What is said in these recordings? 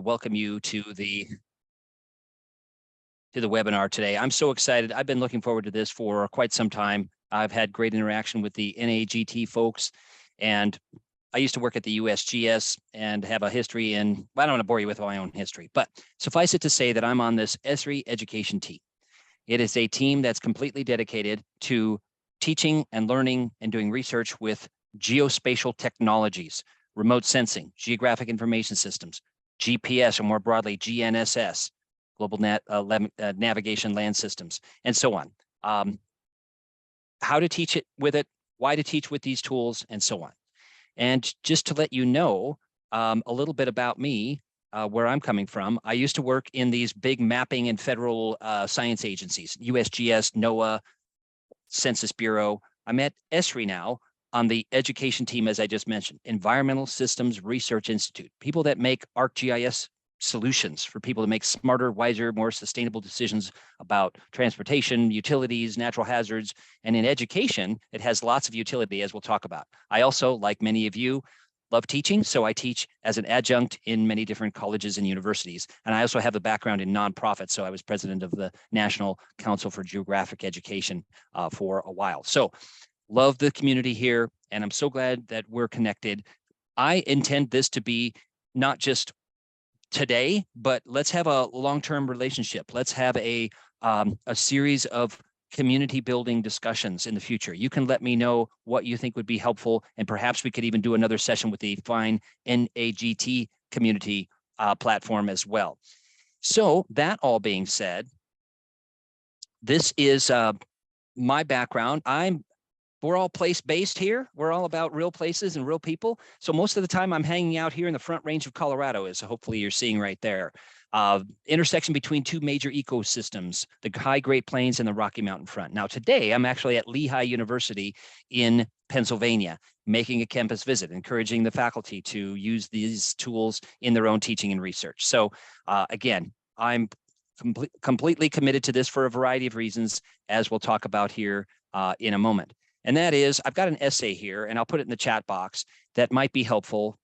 welcome you to the webinar today. I'm so excited. I've been looking forward to this for quite some time. I've had great interaction with the NAGT folks, and I used to work at the USGS and have a history in, I don't want to bore you with my own history, but suffice it to say that I'm on this ESRI education team. It is a team that's completely dedicated to teaching and learning and doing research with geospatial technologies, remote sensing, geographic information systems, GPS, or more broadly, GNSS, global navigation land systems, and so on. How to teach it with it, why to teach with these tools, and so on. And just to let you know a little bit about me, where I'm coming from, I used to work in these big mapping and federal science agencies, USGS, NOAA, Census Bureau. I'm at ESRI now on the education team, as I just mentioned, Environmental Systems Research Institute, people that make ArcGIS solutions for people to make smarter, wiser, more sustainable decisions about transportation, utilities, natural hazards. And in education, it has lots of utility, as we'll talk about. I also, like many of you, love teaching, so I teach as an adjunct in many different colleges and universities. And I also have a background in nonprofits, so I was president of the National Council for Geographic Education for a while. So love the community here, and I'm so glad that we're connected. I intend this to be not just today, but let's have a long-term relationship. Let's have a series of community building discussions in the future. You can let me know what you think would be helpful, and perhaps we could even do another session with the fine NAGT community platform as well. So that all being said, this is my background. We're all place-based here. We're all about real places and real people. So most of the time I'm hanging out here in the Front Range of Colorado, as hopefully you're seeing right there. Intersection between two major ecosystems, the high Great Plains and the Rocky Mountain Front. Now today I'm actually at Lehigh University in Pennsylvania, making a campus visit, encouraging the faculty to use these tools in their own teaching and research. So again, I'm completely committed to this for a variety of reasons, as we'll talk about here in a moment. And that is, I've got an essay here, and I'll put it in the chat box, that might be helpful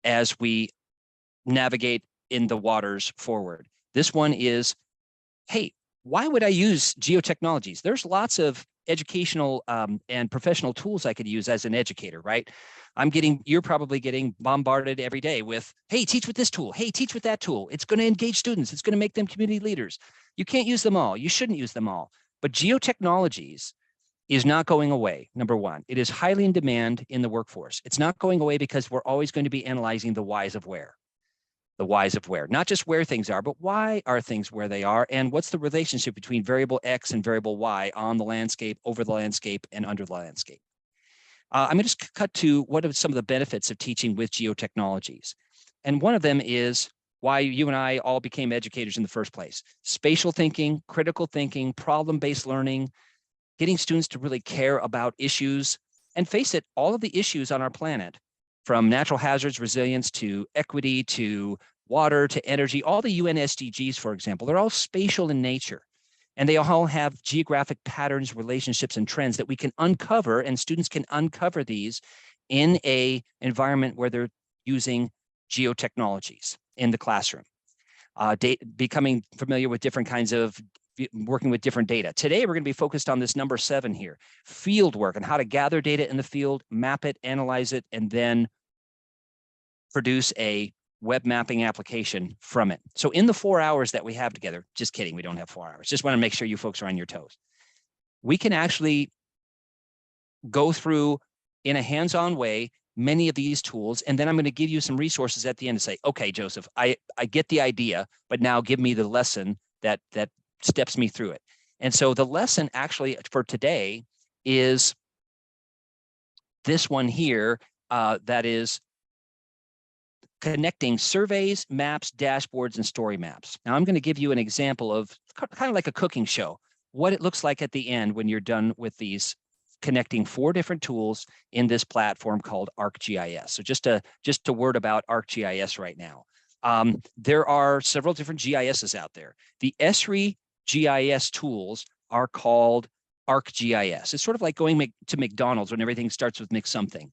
as we navigate in the waters forward. This one is, hey, why would I use geotechnologies? There's lots of educational and professional tools I could use as an educator, right? You're probably getting bombarded every day with, hey, teach with this tool. Hey, teach with that tool. It's going to engage students. It's going to make them community leaders. You can't use them all. You shouldn't use them all. But geotechnologies is not going away, number one. It is highly in demand in the workforce. It's not going away because we're always going to be analyzing the whys of where. The whys of where. Not just where things are, but why are things where they are, and what's the relationship between variable X and variable Y on the landscape, over the landscape, and under the landscape. I'm going to just cut to what are some of the benefits of teaching with geotechnologies. And one of them is why you and I all became educators in the first place. Spatial thinking, critical thinking, problem-based learning, getting students to really care about issues. And face it, all of the issues on our planet, from natural hazards, resilience, to equity, to water, to energy, all the UN SDGs, for example, they're all spatial in nature. And they all have geographic patterns, relationships, and trends that we can uncover, and students can uncover these in an environment where they're using geotechnologies in the classroom. Becoming familiar with different kinds of working with different data. Today, we're going to be focused on this number 7 here, field work, and how to gather data in the field, map it, analyze it, and then produce a web mapping application from it. So in the 4 hours that we have together, just kidding, we don't have 4 hours. Just want to make sure you folks are on your toes. We can actually go through in a hands-on way many of these tools, and then I'm going to give you some resources at the end to say, okay, Joseph, I get the idea, but now give me the lesson that steps me through it. And so the lesson actually for today is this one here, that is connecting surveys, maps, dashboards, and story maps. Now I'm going to give you an example of kind of like a cooking show, what it looks like at the end when you're done with these, connecting 4 different tools in this platform called ArcGIS. So just a word about ArcGIS right now. There are several different GISs out there. The ESRI GIS tools are called ArcGIS. It's sort of like going to McDonald's when everything starts with McSomething.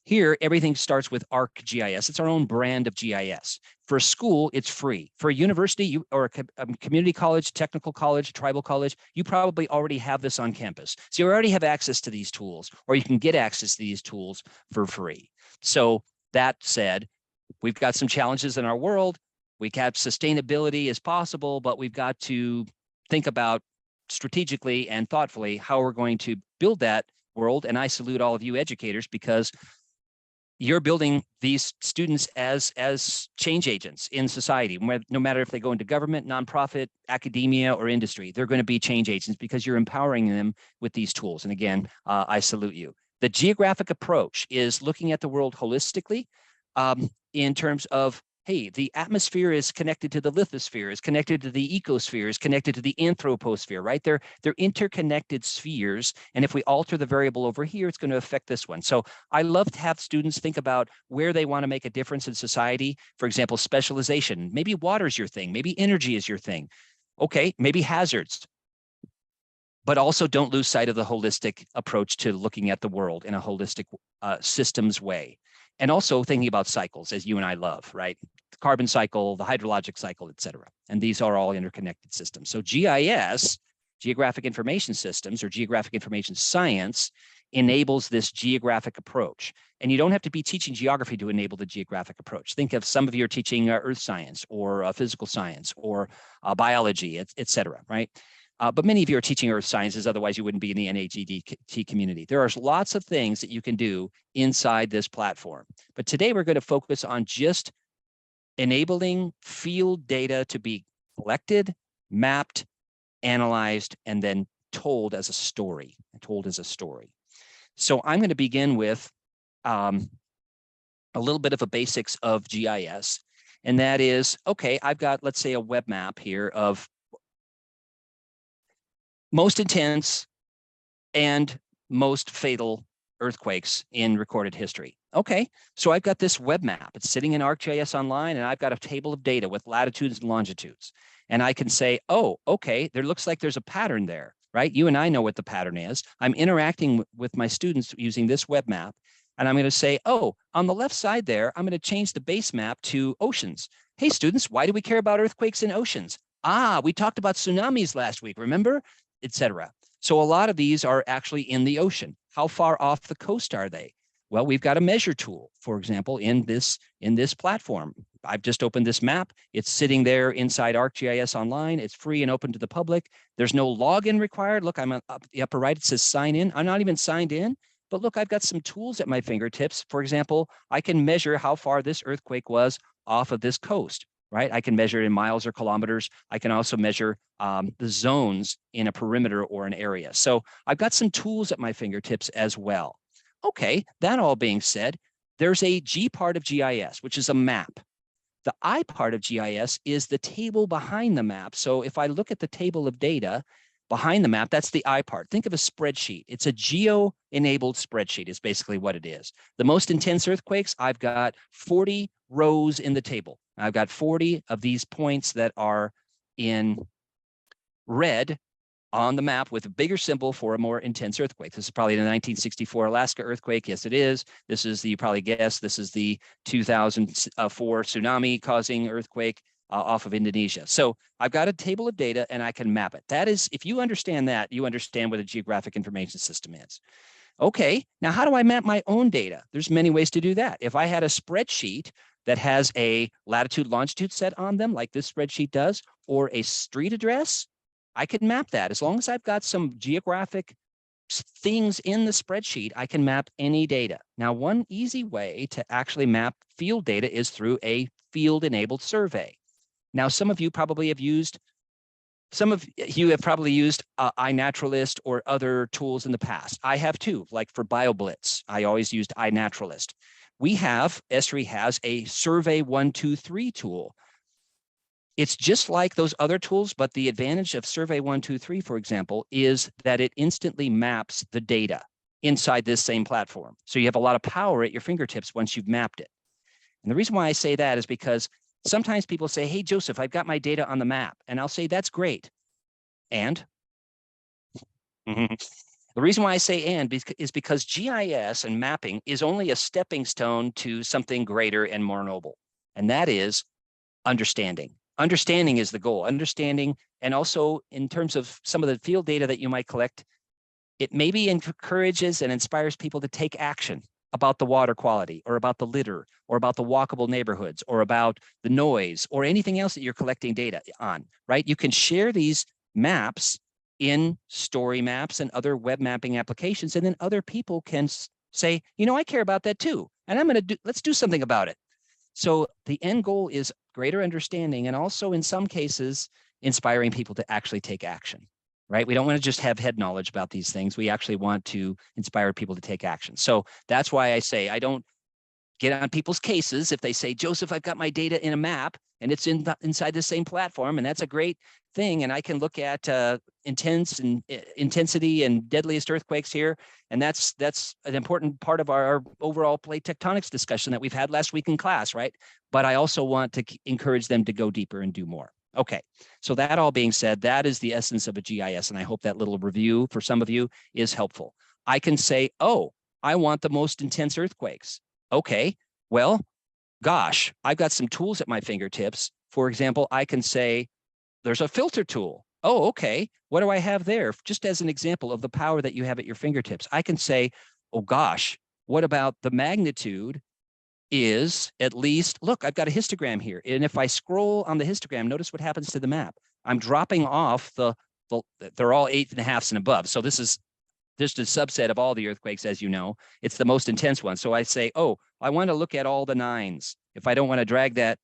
Here, everything starts with ArcGIS. It's our own brand of GIS. For a school, it's free. For a university or a community college, technical college, tribal college, you probably already have this on campus. So you already have access to these tools, or you can get access to these tools for free. So that said, we've got some challenges in our world. We have sustainability as possible, but we've got to think about strategically and thoughtfully how we're going to build that world. And I salute all of you educators, because you're building these students as change agents in society. No matter if they go into government, nonprofit, academia, or industry, they're going to be change agents because you're empowering them with these tools. And again, I salute you. The geographic approach is looking at the world holistically, in terms of, hey, the atmosphere is connected to the lithosphere, is connected to the ecosphere, is connected to the anthroposphere, right? They're interconnected spheres. And if we alter the variable over here, it's going to affect this one. So I love to have students think about where they want to make a difference in society. For example, specialization. Maybe water's your thing. Maybe energy is your thing. Okay, maybe hazards. But also don't lose sight of the holistic approach to looking at the world in a holistic systems way. And also thinking about cycles, as you and I love, right? The carbon cycle, the hydrologic cycle, et cetera. And these are all interconnected systems. So GIS, geographic information systems, or geographic information science, enables this geographic approach. And you don't have to be teaching geography to enable the geographic approach. Think of some of you are teaching earth science, or physical science, or biology, et cetera, right? But many of you are teaching earth sciences, otherwise you wouldn't be in the NAGT community. There are lots of things that you can do inside this platform. But today we're going to focus on just enabling field data to be collected, mapped, analyzed, and then told as a story. So I'm going to begin with a little bit of a basics of GIS. And that is, okay, I've got, let's say, a web map here of most intense and most fatal earthquakes in recorded history. Okay, so I've got this web map. It's sitting in ArcGIS Online, and I've got a table of data with latitudes and longitudes. And I can say, oh, okay, there looks like there's a pattern there, right? You and I know what the pattern is. I'm interacting with my students using this web map, and I'm going to say, oh, on the left side there, I'm going to change the base map to oceans. Hey, students, why do we care about earthquakes in oceans? Ah, we talked about tsunamis last week, remember? Etc. So a lot of these are actually in the ocean. How far off the coast are they? Well, we've got a measure tool, for example, in this platform. I've just opened this map. It's sitting there inside ArcGIS Online. It's free and open to the public. There's no login required. Look, I'm up the upper right. It says sign in. I'm not even signed in, but look, I've got some tools at my fingertips. For example, I can measure how far this earthquake was off of this coast. Right? I can measure it in miles or kilometers. I can also measure the zones in a perimeter or an area. So I've got some tools at my fingertips as well. Okay, that all being said, there's a G part of GIS, which is a map. The I part of GIS is the table behind the map. So if I look at the table of data behind the map, that's the I part. Think of a spreadsheet. It's a geo-enabled spreadsheet is basically what it is. The most intense earthquakes, I've got 40 rows in the table. I've got 40 of these points that are in red on the map with a bigger symbol for a more intense earthquake. This is probably the 1964 Alaska earthquake. Yes, it is. This is the, you probably guessed, this is the 2004 tsunami causing earthquake off of Indonesia. So I've got a table of data and I can map it. That is, if you understand that, you understand what a geographic information system is. Okay, now how do I map my own data? There's many ways to do that. If I had a spreadsheet that has a latitude longitude set on them, like this spreadsheet does, or a street address, I can map that. As long as I've got some geographic things in the spreadsheet, I can map any data. Now, one easy way to actually map field data is through a field-enabled survey. Now, some of you probably have used iNaturalist or other tools in the past. I have too, like for BioBlitz. I always used iNaturalist. ESRI has a Survey 123 tool. It's just like those other tools, but the advantage of Survey 123, for example, is that it instantly maps the data inside this same platform. So you have a lot of power at your fingertips once you've mapped it. And the reason why I say that is because sometimes people say, hey, Joseph, I've got my data on the map. And I'll say, that's great. And The reason why I say and is because GIS and mapping is only a stepping stone to something greater and more noble. And that is understanding. Understanding is the goal. Understanding, and also in terms of some of the field data that you might collect, it maybe encourages and inspires people to take action about the water quality or about the litter or about the walkable neighborhoods or about the noise or anything else that you're collecting data on, right? You can share these maps in StoryMaps and other web mapping applications, and then other people can say, you know, I care about that too, and let's do something about it. So the end goal is greater understanding, and also in some cases, inspiring people to actually take action, right? We don't want to just have head knowledge about these things. We actually want to inspire people to take action. So that's why I say I don't get on people's cases if they say, Joseph, I've got my data in a map and it's inside the same platform, and that's a great thing. And I can look at intensity and deadliest earthquakes here. And that's an important part of our overall plate tectonics discussion that we've had last week in class, right? But I also want to encourage them to go deeper and do more. Okay, so that all being said, that is the essence of a GIS. And I hope that little review for some of you is helpful. I can say, oh, I want the most intense earthquakes. Okay, well, gosh, I've got some tools at my fingertips. For example, I can say, there's a filter tool. Oh, okay. What do I have there? Just as an example of the power that you have at your fingertips, I can say, oh gosh, what about the magnitude is at least, look, I've got a histogram here. And if I scroll on the histogram, notice what happens to the map. I'm dropping off they're all 8.5s and above. So this is just a subset of all the earthquakes, as you know. It's the most intense one. So I say, oh, I want to look at all the 9s. If I don't want to drag that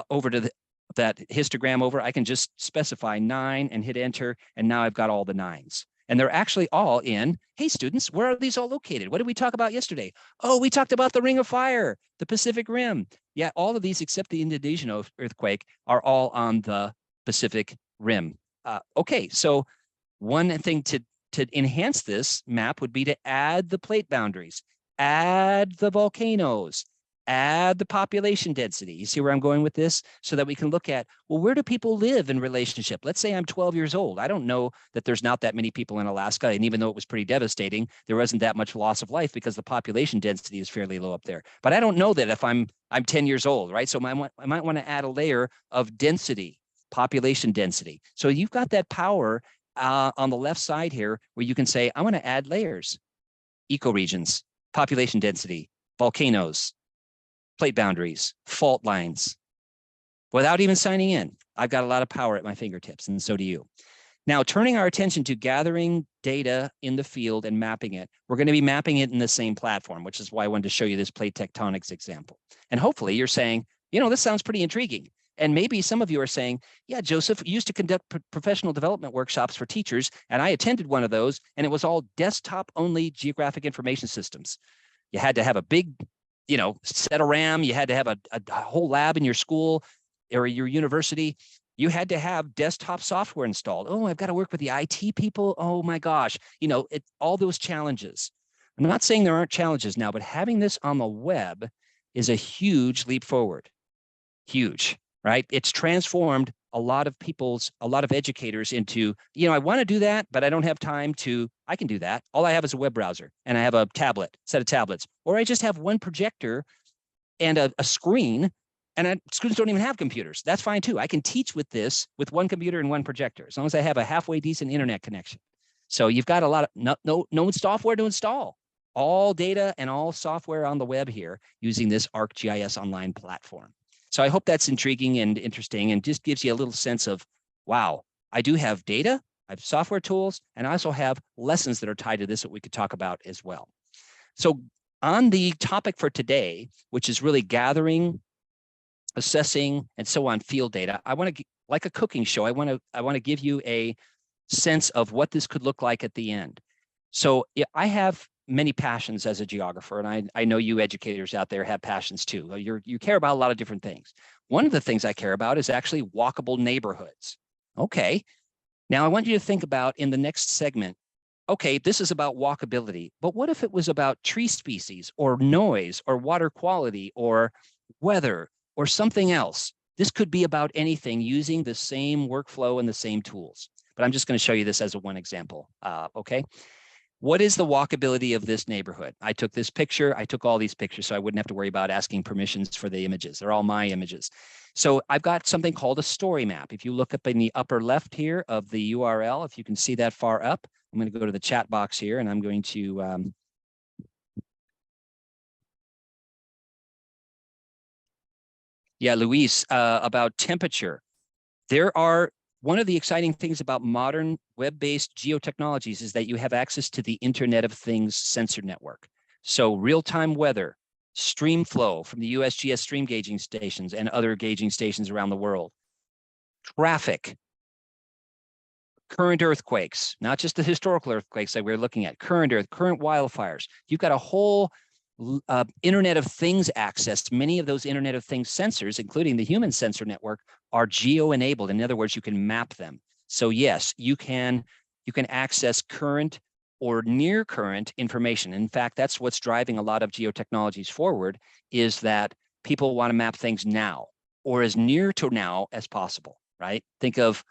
over to that histogram over, I can just specify 9 and hit enter. And now I've got all the 9s. And they're actually all in, hey, students, where are these all located? What did we talk about yesterday? Oh, we talked about the Ring of Fire, the Pacific Rim. Yeah, all of these except the Indonesian earthquake are all on the Pacific Rim. Okay, so one thing to enhance this map would be to add the plate boundaries, add the volcanoes, add the population density. You see where I'm going with this? So that we can look at, well, where do people live in relationship? Let's say I'm 12 years old. I don't know that there's not that many people in Alaska. And even though it was pretty devastating, there wasn't that much loss of life because the population density is fairly low up there. But I don't know that if I'm 10 years old, right? So I might want to add a layer of density, population density. So you've got that power on the left side here, where you can say, I want to add layers, ecoregions, population density, volcanoes, plate boundaries, fault lines, without even signing in. I've got a lot of power at my fingertips, and so do you. Now, turning our attention to gathering data in the field and mapping it, we're going to be mapping it in the same platform, which is why I wanted to show you this plate tectonics example. And hopefully you're saying, you know, this sounds pretty intriguing. And maybe some of you are saying, yeah, Joseph, used to conduct professional development workshops for teachers, and I attended one of those, and it was all desktop-only geographic information systems. You had to have a big, you know, set of RAM. You had to have a whole lab in your school or your university. You had to have desktop software installed. Oh, I've got to work with the IT people. Oh my gosh, you know, all those challenges. I'm not saying there aren't challenges now, but having this on the web is a huge leap forward. Huge. Right? It's transformed a lot of educators into, you know, I want to do that, but I don't have time I can do that. All I have is a web browser, and I have a set of tablets, or I just have one projector and a screen, and students don't even have computers. That's fine too. I can teach with this with one computer and one projector, as long as I have a halfway decent internet connection. So you've got a lot of no software to install. All data and all software on the web here using this ArcGIS online platform. So I hope that's intriguing and interesting, and just gives you a little sense of, wow, I do have data, I have software tools, and I also have lessons that are tied to this that we could talk about as well. So on the topic for today, which is really gathering, assessing, and so on field data, I want to, like a cooking show, I want to give you a sense of what this could look like at the end. So I have many passions as a geographer, and I know you educators out there have passions too. You care about a lot of different things. One of the things I care about is actually walkable neighborhoods. Okay, now I want you to think about in the next segment, okay, this is about walkability, but what if it was about tree species or noise or water quality or weather or something else? This could be about anything using the same workflow and the same tools. But I'm just going to show you this as one example, okay? What is the walkability of this neighborhood? I took this picture. I took all these pictures so I wouldn't have to worry about asking permissions for the images. They're all my images. So I've got something called a story map. If you look up in the upper left here of the URL, if you can see that far up, I'm going to go to the chat box here and I'm going to yeah, Luis, about temperature. One of the exciting things about modern web-based geotechnologies is that you have access to the Internet of Things sensor network. So real-time weather, stream flow from the USGS stream gauging stations and other gauging stations around the world, traffic, current earthquakes, not just the historical earthquakes that we're looking at, current wildfires. You've got a whole Internet of Things access. Many of those Internet of Things sensors, including the human sensor network, are geo-enabled. In other words, you can map them. So yes, you can access current or near current information. In fact, that's what's driving a lot of geotechnologies forward, is that people want to map things now or as near to now as possible, right? Think of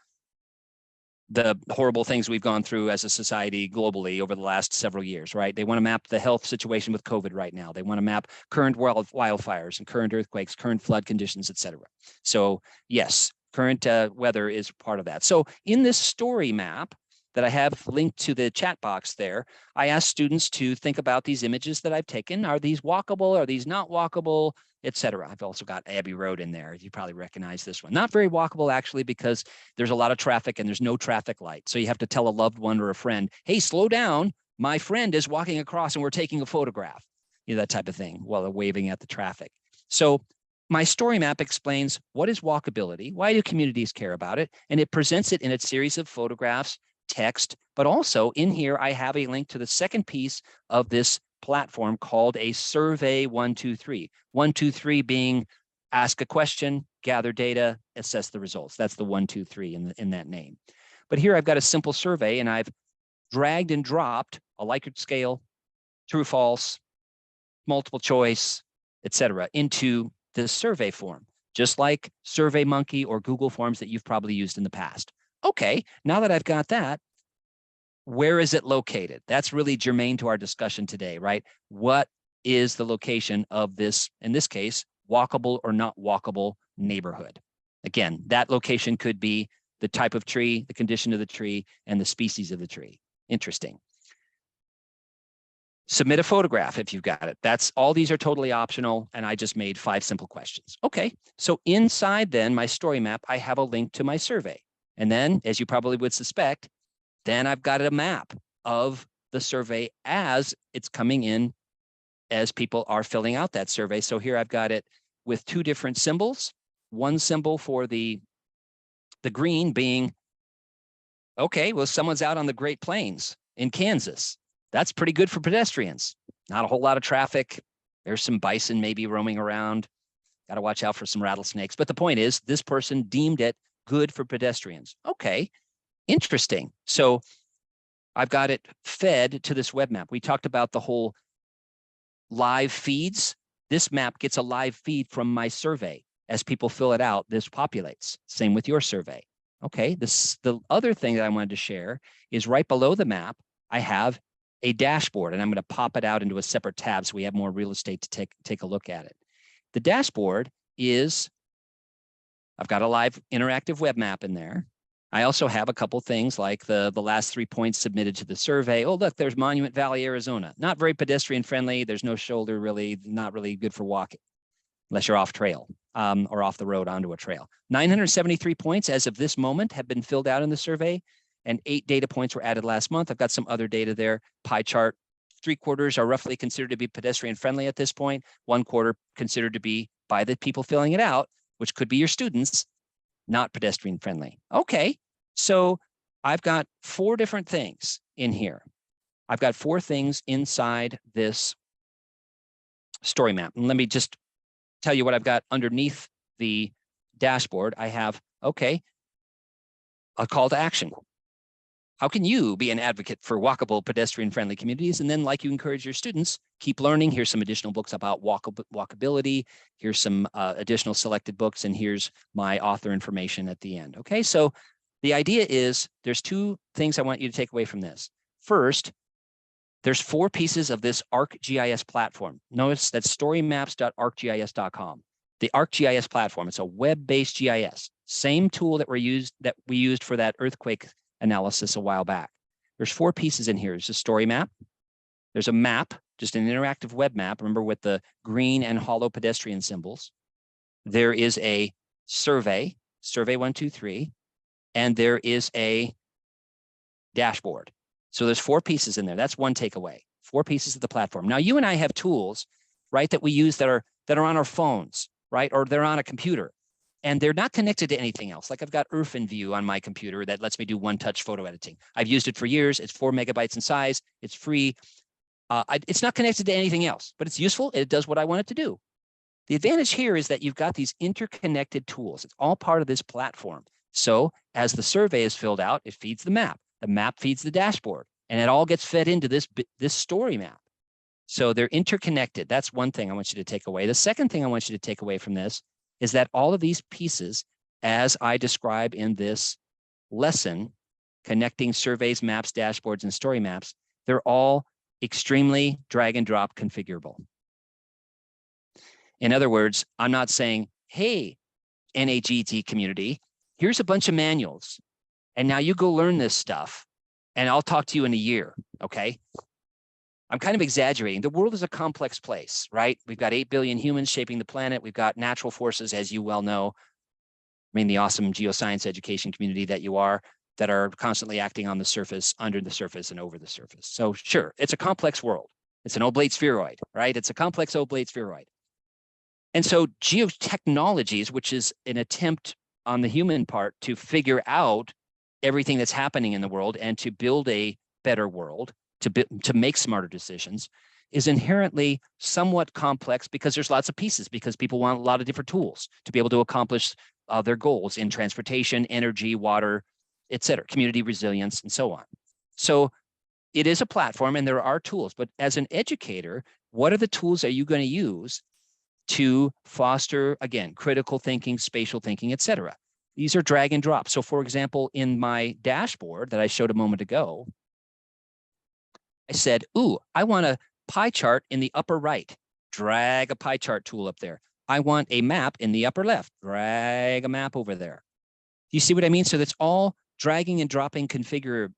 the horrible things we've gone through as a society globally over the last several years, right? They want to map the health situation with COVID right now. They want to map current wildfires and current earthquakes, current flood conditions, et cetera. So yes, current weather is part of that. So in this story map that I have linked to the chat box there, I asked students to think about these images that I've taken. Are these walkable? Are these not walkable? Et cetera. I've also got Abbey Road in there. You probably recognize this one. Not very walkable, actually, because there's a lot of traffic and there's no traffic light. So you have to tell a loved one or a friend, hey, slow down. My friend is walking across and we're taking a photograph. You know, that type of thing while they're waving at the traffic. So my story map explains what is walkability, why do communities care about it, and it presents it in a series of photographs, text, but also in here I have a link to the second piece of this platform called a survey 123. 123 being ask a question, gather data, assess the results. That's the 123 in that name. But here I've got a simple survey and I've dragged and dropped a Likert scale, true, false, multiple choice, etc., into this survey form, just like SurveyMonkey or Google Forms that you've probably used in the past. Okay, now that I've got that, where is it located? That's really germane to our discussion today, right? What is the location of this, in this case, walkable or not walkable neighborhood? Again, that location could be the type of tree, the condition of the tree, and the species of the tree. Interesting. Submit a photograph if you've got it. That's all. These are totally optional, and I just made 5 simple questions. Okay, so inside then my story map, I have a link to my survey. And then, as you probably would suspect, then I've got a map of the survey as it's coming in, as people are filling out that survey. So here I've got it with 2 different symbols. One symbol for the green being, okay, well, someone's out on the Great Plains in Kansas. That's pretty good for pedestrians. Not a whole lot of traffic. There's some bison maybe roaming around. Got to watch out for some rattlesnakes. But the point is, this person deemed it good for pedestrians. Okay, interesting. So I've got it fed to this web map. We talked about the whole live feeds. This map gets a live feed from my survey. As people fill it out, this populates. Same with your survey. Okay, the other thing that I wanted to share is right below the map, I have a dashboard, and I'm going to pop it out into a separate tab so we have more real estate to take a look at it. The dashboard is, I've got a live interactive web map in there. I also have a couple things like the last 3 points submitted to the survey. Oh, look, there's Monument Valley, Arizona. Not very pedestrian friendly. There's no shoulder really, not really good for walking unless you're off trail or off the road onto a trail. 973 points as of this moment have been filled out in the survey, and 8 data points were added last month. I've got some other data there. Pie chart, 3/4 are roughly considered to be pedestrian friendly at this point. 1/4 considered to be, by the people filling it out, which could be your students, not pedestrian friendly. Okay, so I've got 4 different things in here. I've got 4 things inside this story map. And let me just tell you what I've got underneath the dashboard. I have, okay, a call to action. How can you be an advocate for walkable, pedestrian-friendly communities? And then, like you encourage your students, keep learning. Here's some additional books about walkability. Here's some additional selected books, and here's my author information at the end. Okay, so the idea is there's 2 things I want you to take away from this. First, There's 4 pieces of this ArcGIS platform. Notice that's storymaps.arcgis.com. The ArcGIS platform, it's a web-based GIS. Same tool that we used for that earthquake analysis a while back. There's 4 pieces in here. There's a story map. There's a map, just an interactive web map, remember, with the green and hollow pedestrian symbols. There is a survey, survey 1, 2, 3, and there is a dashboard. So there's 4 pieces in there. That's one takeaway. 4 pieces of the platform. Now, you and I have tools, right, that we use that are on our phones, right, or they're on a computer, and they're not connected to anything else. Like I've got IrfanView on my computer that lets me do one-touch photo editing. I've used it for years. It's 4 megabytes in size. It's free. It's not connected to anything else, but it's useful. It does what I want it to do. The advantage here is that you've got these interconnected tools. It's all part of this platform. So as the survey is filled out, it feeds the map. The map feeds the dashboard, and it all gets fed into this story map. So they're interconnected. That's one thing I want you to take away. The second thing I want you to take away from this is that all of these pieces, as I describe in this lesson, connecting surveys, maps, dashboards, and story maps, they're all extremely drag and drop configurable. In other words, I'm not saying, hey, NAGT community, here's a bunch of manuals, and now you go learn this stuff, and I'll talk to you in a year, okay? I'm kind of exaggerating. The world is a complex place, right? We've got 8 billion humans shaping the planet. We've got natural forces, as you well know. I mean, the awesome geoscience education community that you are, that are constantly acting on the surface, under the surface, and over the surface. So sure, it's a complex world. It's an oblate spheroid, right? It's a complex oblate spheroid. And so geotechnologies, which is an attempt on the human part to figure out everything that's happening in the world and to build a better world, to make smarter decisions, is inherently somewhat complex because there's lots of pieces, because people want a lot of different tools to be able to accomplish their goals in transportation, energy, water, et cetera, community resilience, and so on. So it is a platform and there are tools, but as an educator, what are the tools are you going to use to foster, again, critical thinking, spatial thinking, et cetera? These are drag and drop. So for example, in my dashboard that I showed a moment ago, I said, ooh, I want a pie chart in the upper right. Drag a pie chart tool up there. I want a map in the upper left. Drag a map over there. You see what I mean? So that's all dragging and dropping configurable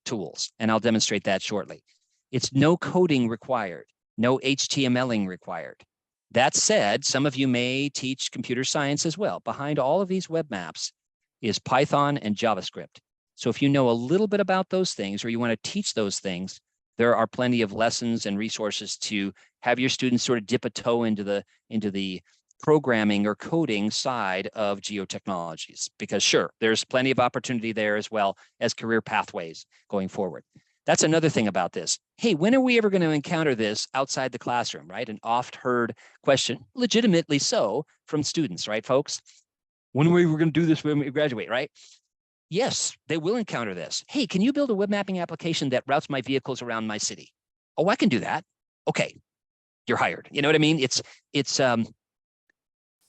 tools, and I'll demonstrate that shortly. It's no coding required, no HTMLing required. That said, some of you may teach computer science as well. Behind all of these web maps is Python and JavaScript. So if you know a little bit about those things, or you want to teach those things, there are plenty of lessons and resources to have your students sort of dip a toe into the programming or coding side of geotechnologies, because sure, there's plenty of opportunity there as well as career pathways going forward. That's another thing about this. Hey, when are we ever going to encounter this outside the classroom, right? An oft heard question, legitimately so, from students, right, folks? When are we going to do this when we graduate, right? Yes, they will encounter this. Hey, can you build a web mapping application that routes my vehicles around my city? Oh, I can do that. Okay, you're hired. You know what I mean? It's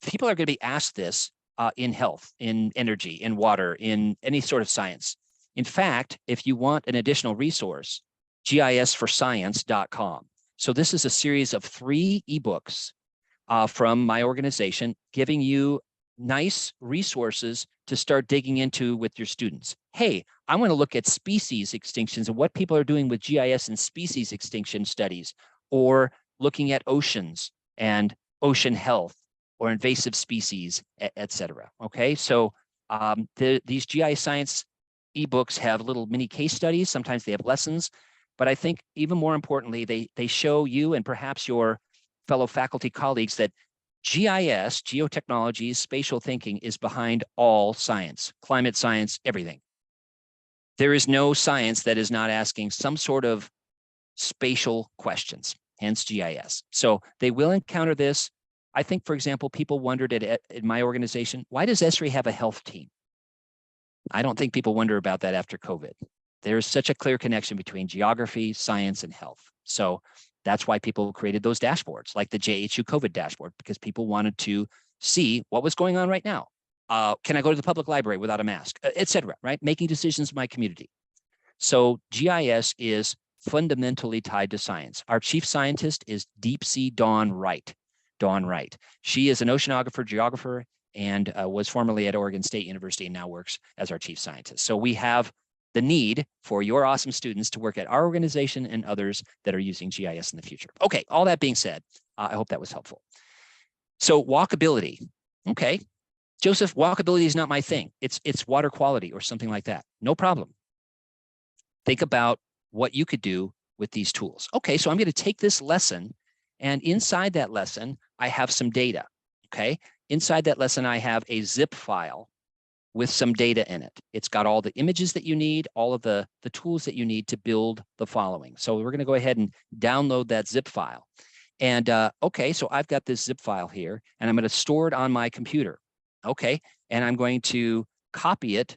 people are going to be asked this in health, in energy, in water, in any sort of science. In fact, if you want an additional resource, gisforscience.com. So this is a series of 3 ebooks from my organization, giving you nice resources to start digging into with your students. Hey, I want to look at species extinctions and what people are doing with GIS and species extinction studies, or looking at oceans and ocean health, or invasive species, et cetera. Okay, so these Geoscience ebooks have little mini case studies. Sometimes they have lessons, but I think even more importantly, they show you and perhaps your fellow faculty colleagues that GIS, geotechnologies, spatial thinking is behind all science, climate science, everything. There is no science that is not asking some sort of spatial questions, hence GIS. So they will encounter this. I think, for example, people wondered in my organization, why does ESRI have a health team? I don't think people wonder about that after COVID. There's such a clear connection between geography, science, and health. So that's why people created those dashboards, like the JHU COVID dashboard, because people wanted to see what was going on right now. Can I go to the public library without a mask, et cetera, right? Making decisions in my community. So GIS is fundamentally tied to science. Our chief scientist is Deep Sea Dawn Wright. Dawn Wright. She is an oceanographer, geographer, and was formerly at Oregon State University and now works as our chief scientist. So we have the need for your awesome students to work at our organization and others that are using GIS in the future. Okay, all that being said, I hope that was helpful. So walkability. Okay, Joseph, walkability is not my thing. It's water quality or something like that. No problem. Think about what you could do with these tools. Okay, so I'm going to take this lesson, and inside that lesson, I have some data. Okay, inside that lesson, I have a zip file with some data in it. It's got all the images that you need, all of the tools that you need to build the following. So we're going to go ahead and download that zip file. And okay, so I've got this zip file here, and I'm going to store it on my computer. Okay, and I'm going to copy it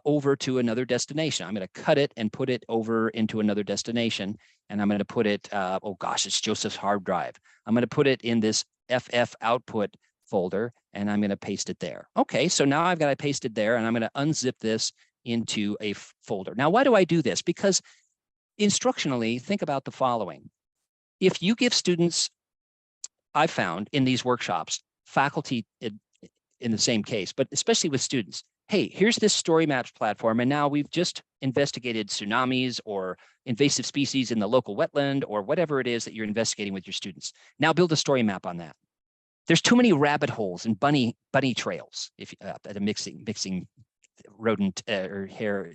over to another destination. I'm going to cut it and put it over into another destination, and I'm going to put it, oh gosh, it's Joseph's hard drive. I'm going to put it in this FF output folder, and I'm going to paste it there. Okay, so now I've got it pasted there, and I'm going to unzip this into a folder. Now, why do I do this? Because instructionally, think about the following. If you give students, I've found in these workshops, faculty in the same case, but especially with students, hey, here's this StoryMaps platform, and now we've just investigated tsunamis or invasive species in the local wetland or whatever it is that you're investigating with your students. Now build a story map on that. There's too many rabbit holes and bunny trails if at a mixing rodent or hare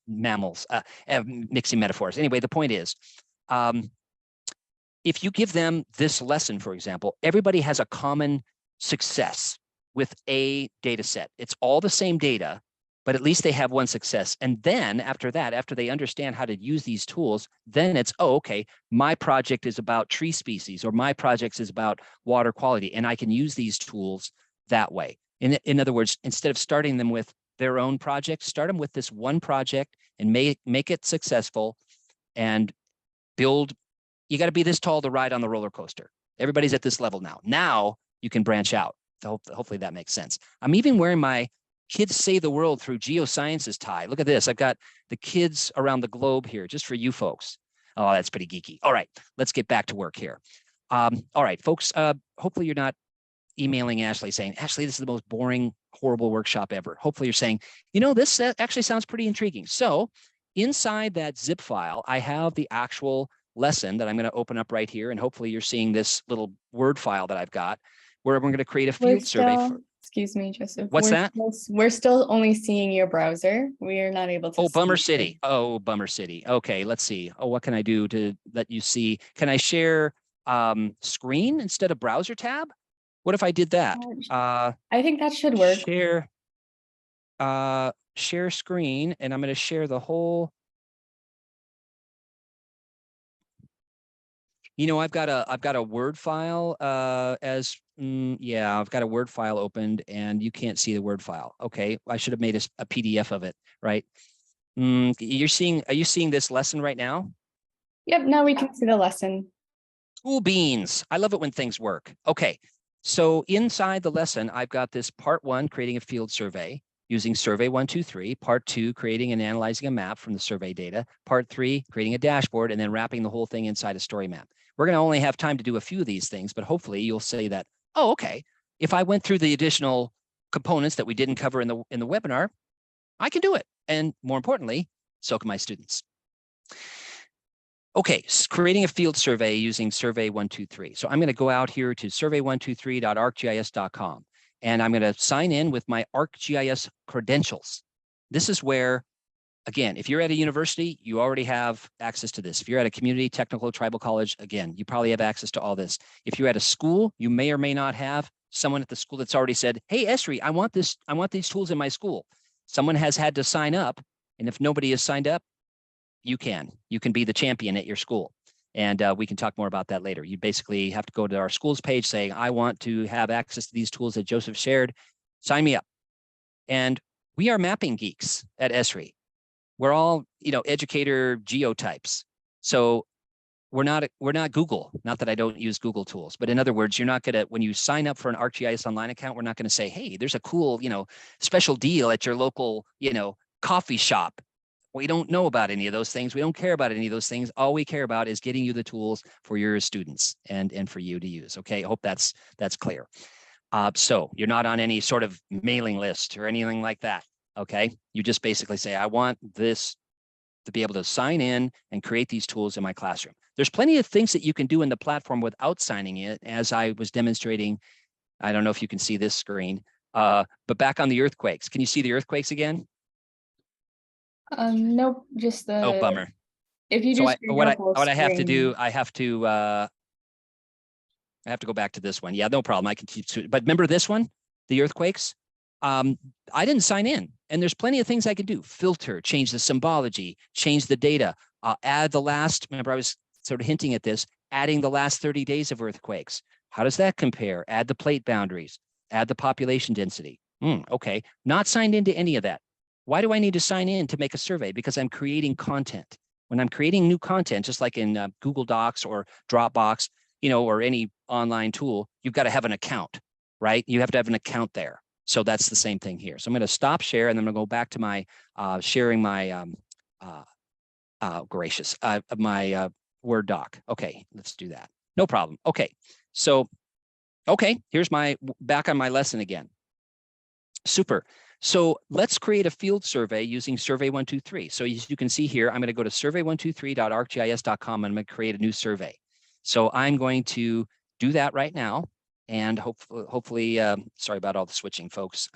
mammals, mixing metaphors. Anyway, the point is, if you give them this lesson, for example, everybody has a common success with a data set. It's all the same data, but at least they have one success. And then after that, after they understand how to use these tools, then it's, oh, okay, my project is about tree species, or my project is about water quality, and I can use these tools that way. In other words, instead of starting them with their own project, start them with this one project and make it successful and build. You got to be this tall to ride on the roller coaster. Everybody's at this level now. Now you can branch out. Hopefully that makes sense. I'm even wearing my Kids Save the World Through Geosciences tie. Look at this. I've got the kids around the globe here just for you folks. Oh, that's pretty geeky. All right, let's get back to work here. All right, folks, hopefully you're not emailing Ashley saying, Ashley, this is the most boring, horrible workshop ever. Hopefully you're saying, you know, this actually sounds pretty intriguing. So inside that zip file, I have the actual lesson that I'm going to open up right here. And hopefully you're seeing this little Word file that I've got where we're going to create a field survey. Excuse me, Joseph. What's that? We're still only seeing your browser. We are not able to. Oh, Bummer City. Oh, Bummer City. Okay, let's see. Oh, what can I do to let you see? Can I share screen instead of browser tab? What if I did that? I think that should work. Share screen, and I'm going to share the whole. You know, I've got a Word file yeah, I've got a Word file opened, and you can't see the Word file. Okay, I should have made a PDF of it, right? Are you seeing this lesson right now? Yep, now we can see the lesson. Cool beans. I love it when things work. Okay, so inside the lesson, I've got this part 1, creating a field survey using survey 1, 2, 3, part 2, creating and analyzing a map from the survey data, part 3, creating a dashboard, and then wrapping the whole thing inside a story map. We're going to only have time to do a few of these things, but hopefully you'll say that, oh, okay, if I went through the additional components that we didn't cover in the webinar, I can do it. And more importantly, so can my students. Okay, creating a field survey using survey 1, 2, 3. So I'm going to go out here to survey123.arcgis.com, and I'm going to sign in with my ArcGIS credentials. This is where, again, if you're at a university, you already have access to this. If you're at a community, technical, tribal college, again, you probably have access to all this. If you're at a school, you may or may not have someone at the school that's already said, hey, ESRI, I want these tools in my school. Someone has had to sign up, and if nobody has signed up, you can be the champion at your school. And we can talk more about that later. You basically have to go to our schools page saying, I want to have access to these tools that Joseph shared. Sign me up. And we are mapping geeks at ESRI. We're all, educator geotypes. So we're not Google. Not that I don't use Google tools, but in other words, you're not going to, when you sign up for an ArcGIS Online account, we're not going to say, hey, there's a cool, special deal at your local, coffee shop. We don't know about any of those things. We don't care about any of those things. All we care about is getting you the tools for your students and for you to use. Okay, I hope that's clear. So you're not on any sort of mailing list or anything like that. Okay, you just basically say, I want this to be able to sign in and create these tools in my classroom. There's plenty of things that you can do in the platform without signing in, as I was demonstrating. I don't know if you can see this screen, but back on the earthquakes. Can you see the earthquakes again? Nope, just the. Oh, bummer. If you So just bring up full what I have to do, screen. I have to go back to this one. Yeah, no problem. I can keep, but remember this one, the earthquakes? I didn't sign in, and there's plenty of things I can do. Filter, change the symbology, change the data, add the last, remember I was sort of hinting at this, adding the last 30 days of earthquakes. How does that compare? Add the plate boundaries, add the population density. Okay, not signed into any of that. Why do I need to sign in to make a survey? Because I'm creating content. When I'm creating new content, just like in Google Docs or Dropbox, or any online tool, you've got to have an account, right? You have to have an account there. So that's the same thing here. So I'm going to stop share, and then I'm going to go back to my sharing my my Word doc. Okay, let's do that. No problem. Okay, so here's my back on my lesson again. Super. So let's create a field survey using survey123. So as you can see here, I'm going to go to survey123.arcgis.com and I'm going to create a new survey. So I'm going to do that right now. And hopefully, sorry about all the switching, folks.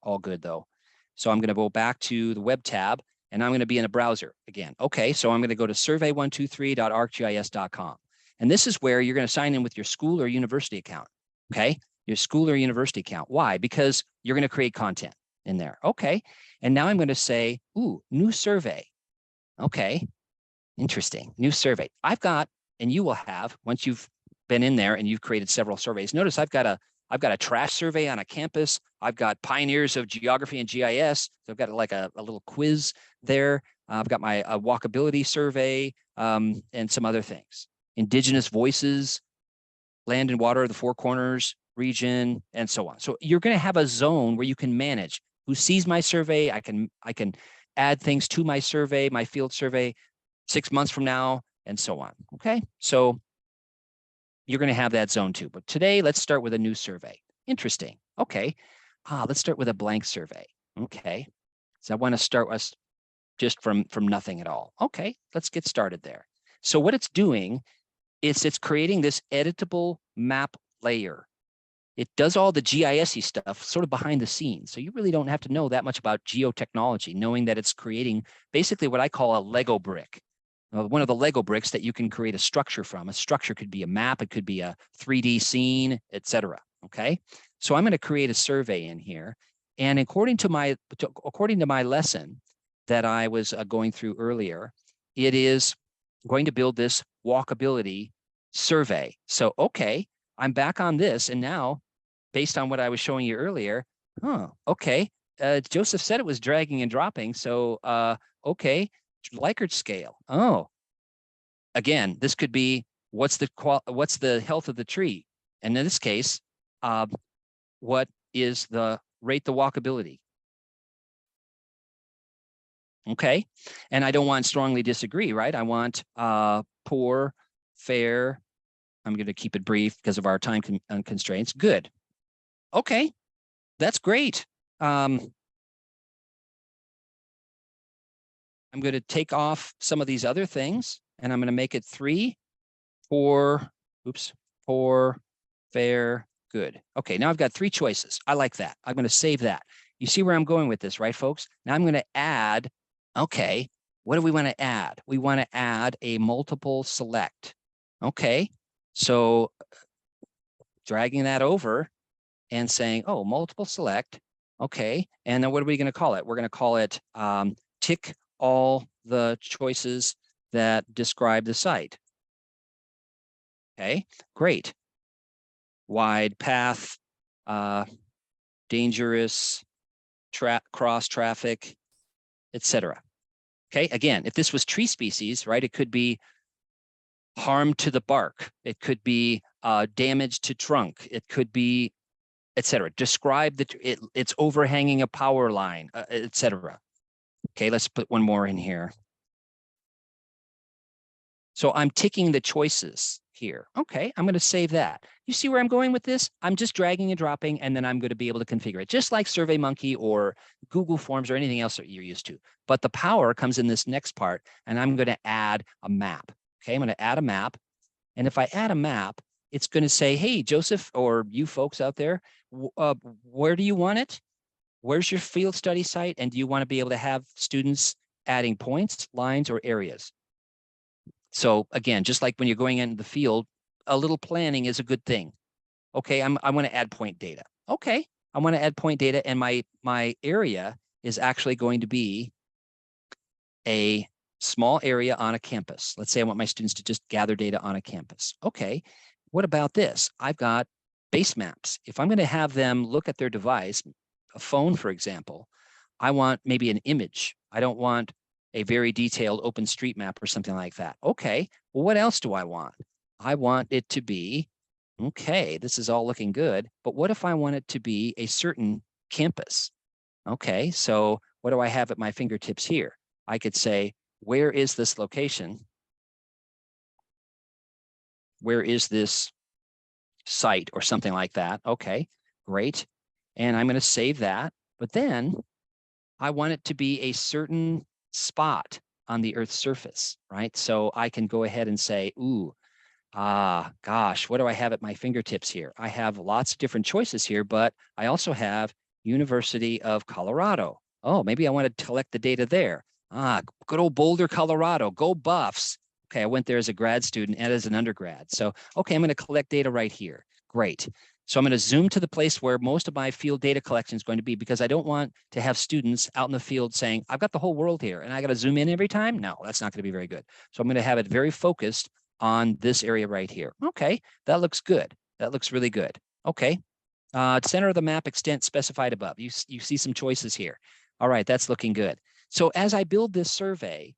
All good though. So I'm going to go back to the web tab and I'm going to be in a browser again. Okay, so I'm going to go to survey123.arcgis.com. And this is where you're going to sign in with your school or university account. Okay, your school or university account. Why? Because you're going to create content in there. Okay, and now I'm going to say, ooh, new survey. Okay, interesting, new survey. I've got, and you will have, once you've been in there and you've created several surveys. Notice I've got a trash survey on a campus. I've got pioneers of geography and GIS. So I've got like a little quiz there. I've got my walkability survey and some other things. Indigenous voices, land and water, the Four Corners region, and so on. So you're going to have a zone where you can manage who sees my survey. I can add things to my survey, my field survey 6 months from now, and so on. Okay, so you're going to have that zone too. But today, let's start with a new survey. Interesting. Okay, let's start with a blank survey. Okay, so I want to start us just from nothing at all. Okay, let's get started there. So what it's doing is it's creating this editable map layer. It does all the GIS-y stuff sort of behind the scenes. So you really don't have to know that much about geotechnology, knowing that it's creating basically what I call a Lego brick. One of the Lego bricks that you can create a structure from. A structure could be a map, it could be a 3D scene, etc. Okay, so I'm going to create a survey in here, and according to my lesson that I was going through earlier, it is going to build this walkability survey. So okay, I'm back on this, and now, based on what I was showing you earlier, okay, Joseph said it was dragging and dropping, so okay. Likert scale. Oh, again, this could be what's the health of the tree, and in this case, what is the rate the walkability? Okay, and I don't want strongly disagree, right? I want poor, fair. I'm going to keep it brief because of our time constraints. Good. Okay, that's great. I'm going to take off some of these other things, and I'm going to make it 3, 4, poor, fair, good. Okay, now I've got 3 choices. I like that. I'm going to save that. You see where I'm going with this, right, folks? Now I'm going to add, okay, what do we want to add? We want to add a multiple select. Okay, so dragging that over and saying, oh, multiple select. Okay, and then what are we going to call it? We're going to call it tick all the choices that describe the site. Okay, great. Wide path, dangerous, cross traffic, etc. Okay, again, if this was tree species, right, it could be harm to the bark. It could be damage to trunk. It could be, etc. Describe it's overhanging a power line, etc. Okay, let's put one more in here. So I'm ticking the choices here. Okay, I'm going to save that. You see where I'm going with this? I'm just dragging and dropping, and then I'm going to be able to configure it, just like SurveyMonkey or Google Forms or anything else that you're used to. But the power comes in this next part, and I'm going to add a map. Okay, I'm going to add a map. And if I add a map, it's going to say, hey, Joseph, or you folks out there, where do you want it? Where's your field study site? And do you want to be able to have students adding points, lines, or areas? So again, just like when you're going into the field, a little planning is a good thing. Okay, I want to add point data. Okay, I want to add point data, and my area is actually going to be a small area on a campus. Let's say I want my students to just gather data on a campus. Okay, what about this? I've got base maps. If I'm going to have them look at their device, a phone, for example, I want maybe an image. I don't want a very detailed OpenStreetMap or something like that. Okay, well, what else do I want? I want it to be, okay, this is all looking good, but what if I want it to be a certain campus? Okay, so what do I have at my fingertips here? I could say, where is this location? Where is this site or something like that? Okay, great. And I'm going to save that, but then I want it to be a certain spot on the Earth's surface, right? So I can go ahead and say, ooh, gosh, what do I have at my fingertips here? I have lots of different choices here, but I also have University of Colorado. Oh, maybe I want to collect the data there. Good old Boulder, Colorado, go Buffs. Okay, I went there as a grad student and as an undergrad. So, okay, I'm going to collect data right here. Great. So I'm going to zoom to the place where most of my field data collection is going to be, because I don't want to have students out in the field saying, I've got the whole world here and I got to zoom in every time. No, that's not going to be very good. So I'm going to have it very focused on this area right here. Okay, that looks good. That looks really good. Okay, center of the map extent specified above. You see some choices here. All right, that's looking good. So as I build this survey,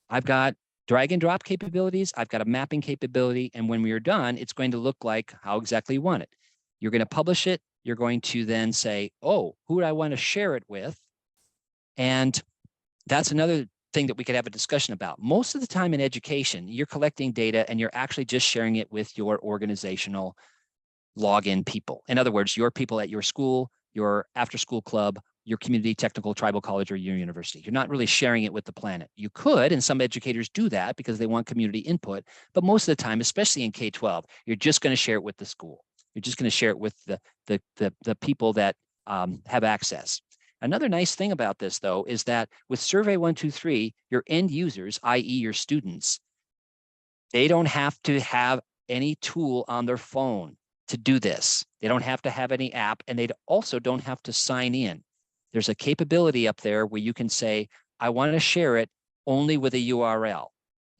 I've got drag and drop capabilities. I've got a mapping capability. And when we are done, it's going to look like how exactly you want it. You're going to publish it. You're going to then say, oh, who do I want to share it with? And that's another thing that we could have a discussion about. Most of the time in education, you're collecting data and you're actually just sharing it with your organizational login people. In other words, your people at your school, your after-school club, your community technical tribal college, or your university. You're not really sharing it with the planet. You could, and some educators do that because they want community input, but most of the time, especially in K-12, you're just going to share it with the school. You're just going to share it with the people that have access. Another nice thing about this, though, is that with Survey 123, your end users, i.e. your students, they don't have to have any tool on their phone to do this. They don't have to have any app, and they also don't have to sign in. There's a capability up there where you can say, I want to share it only with a URL,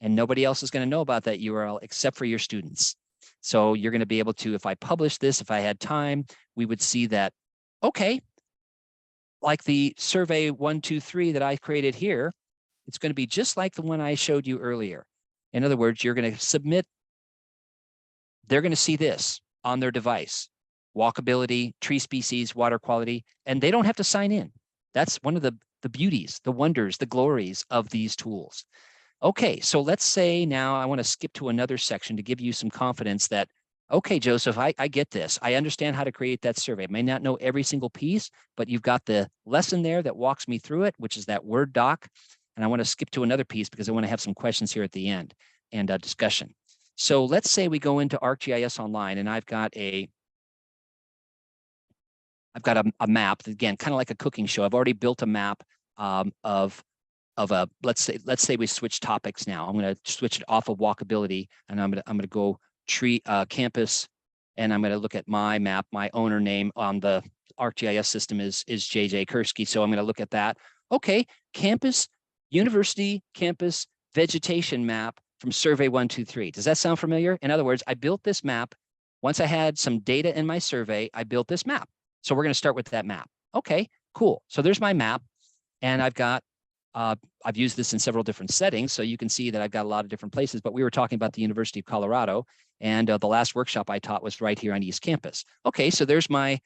and nobody else is going to know about that URL except for your students. So you're going to be able to, if I publish this, if I had time, we would see that, okay, like the Survey 123 that I created here, it's going to be just like the one I showed you earlier. In other words, you're going to submit, they're going to see this on their device, walkability, tree species, water quality, and they don't have to sign in. That's one of the beauties, the wonders, the glories of these tools. Okay, so let's say now I want to skip to another section to give you some confidence that, okay, Joseph, I get this. I understand how to create that survey. I may not know every single piece, but you've got the lesson there that walks me through it, which is that Word doc. And I want to skip to another piece because I want to have some questions here at the end and a discussion. So let's say we go into ArcGIS Online, and I've got a map, again, kind of like a cooking show. I've already built a map of a, let's say we switch topics now. I'm going to switch it off of walkability, and I'm going to go tree campus, and I'm going to look at my map. My owner name on the ArcGIS system is JJ Kursky, so I'm going to look at that. Okay, campus, university campus vegetation map from Survey 123. Does that sound familiar? In other words, I built this map. Once I had some data in my survey, I built this map. So we're going to start with that map. Okay, cool. So there's my map, and I've used this in several different settings, so you can see that I've got a lot of different places, but we were talking about the University of Colorado, and the last workshop I taught was right here on East Campus. Okay, so there's my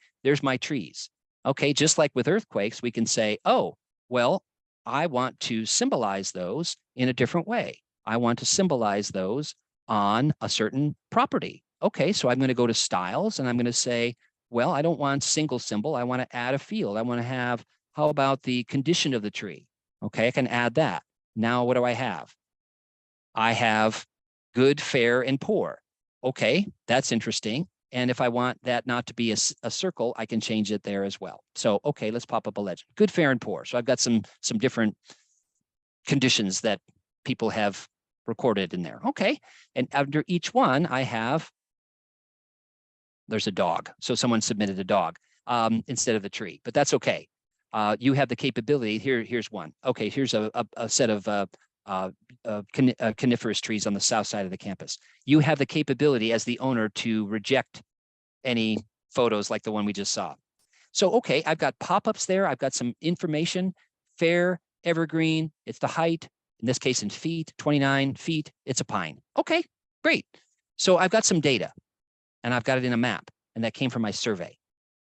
trees. Okay, just like with earthquakes, we can say, oh, well, I want to symbolize those in a different way. I want to symbolize those on a certain property. Okay, so I'm going to go to styles and I'm going to say, well, I don't want single symbol. I want to add a field. I want to have, how about the condition of the tree? Okay, I can add that. Now, what do I have? I have good, fair, and poor. Okay, that's interesting. And if I want that not to be a circle, I can change it there as well. So, okay, let's pop up a legend. Good, fair, and poor. So I've got some different conditions that people have recorded in there. Okay, and under each one, I have, there's a dog. So someone submitted a dog instead of the tree, but that's okay. You have the capability. Here's one. Okay, here's a set of coniferous trees on the south side of the campus. You have the capability as the owner to reject any photos like the one we just saw. So, okay, I've got pop-ups there. I've got some information, fair, evergreen. It's the height, in this case in feet, 29 feet. It's a pine. Okay, great. So I've got some data and I've got it in a map, and that came from my survey,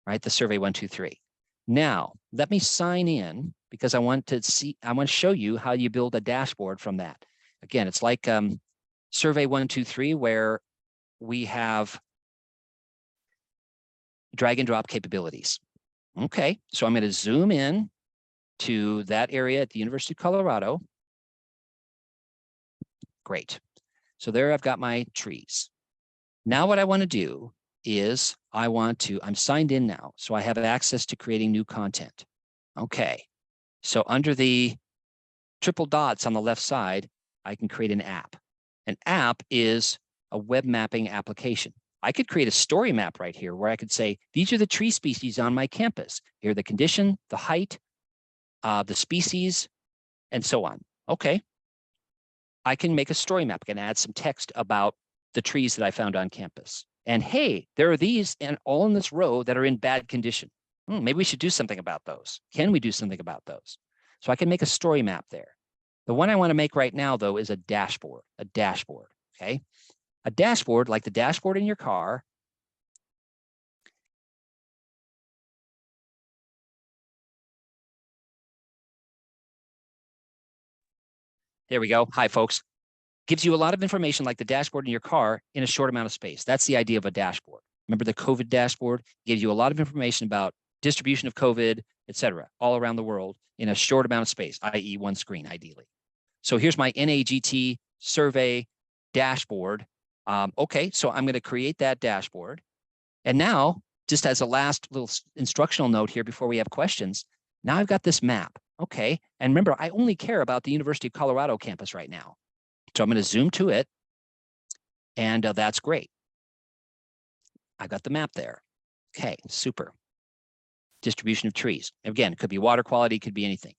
right? The survey 123. Now, let me sign in because I want to show you how you build a dashboard from that. Again, it's like survey 123 where we have drag and drop capabilities. Okay, so I'm going to zoom in to that area at the University of Colorado. Great. So there I've got my trees. Now what I want to do is I'm signed in now, so I have access to creating new content. Okay, so under the triple dots on the left side, I can create an app. An app is a web mapping application. I could create a story map right here where I could say, these are the tree species on my campus. Here are the condition, the height, the species, and so on. Okay, I can make a story map. I can add some text about the trees that I found on campus. And hey, there are these and all in this row that are in bad condition. Maybe we should do something about those. Can we do something about those? So I can make a story map there. The one I want to make right now, though, is a dashboard, okay? A dashboard, like the dashboard in your car. There we go. Hi, folks. Gives you a lot of information like the dashboard in your car in a short amount of space. That's the idea of a dashboard. Remember the COVID dashboard? Gave you a lot of information about distribution of COVID, et cetera, all around the world in a short amount of space, i.e. one screen, ideally. So here's my NAGT survey dashboard. Okay, so I'm going to create that dashboard. And now, just as a last little instructional note here before we have questions, now I've got this map. Okay, and remember, I only care about the University of Colorado campus right now. So I'm going to zoom to it, and that's great. I've got the map there. Okay, super. Distribution of trees. Again, it could be water quality, it could be anything.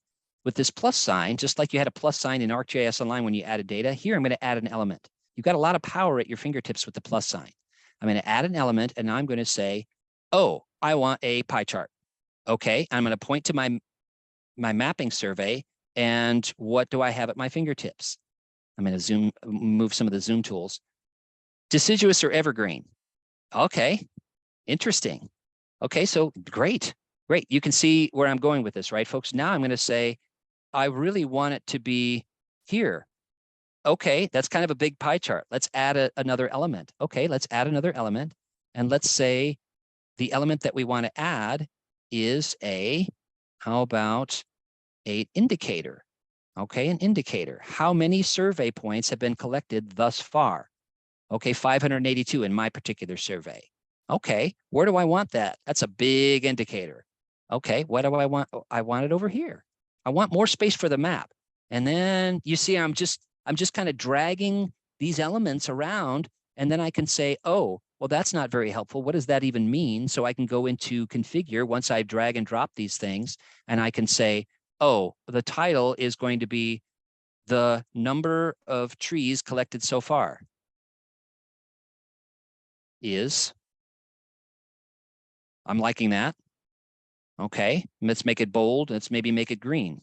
With this plus sign, just like you had a plus sign in ArcGIS Online when you added data, here I'm going to add an element. You've got a lot of power at your fingertips with the plus sign. I'm going to add an element, and I'm going to say, oh, I want a pie chart. Okay, I'm going to point to my mapping survey, and what do I have at my fingertips? I'm going to move some of the zoom tools. Deciduous or evergreen. Okay, interesting. Okay, so great. You can see where I'm going with this, right, folks? Now I'm going to say, I really want it to be here. Okay, that's kind of a big pie chart. Let's add another element. Okay, let's add another element. And let's say the element that we want to add is how about an indicator? Okay, an indicator. How many survey points have been collected thus far? Okay, 582 in my particular survey. Okay, where do I want that? That's a big indicator. Okay, what do I want? Oh, I want it over here. I want more space for the map. And then you see I'm just kind of dragging these elements around, and then I can say, oh, well, that's not very helpful. What does that even mean? So I can go into configure once I drag and drop these things, and I can say, oh, the title is going to be the number of trees collected so far is, I'm liking that. Okay, let's make it bold. Let's maybe make it green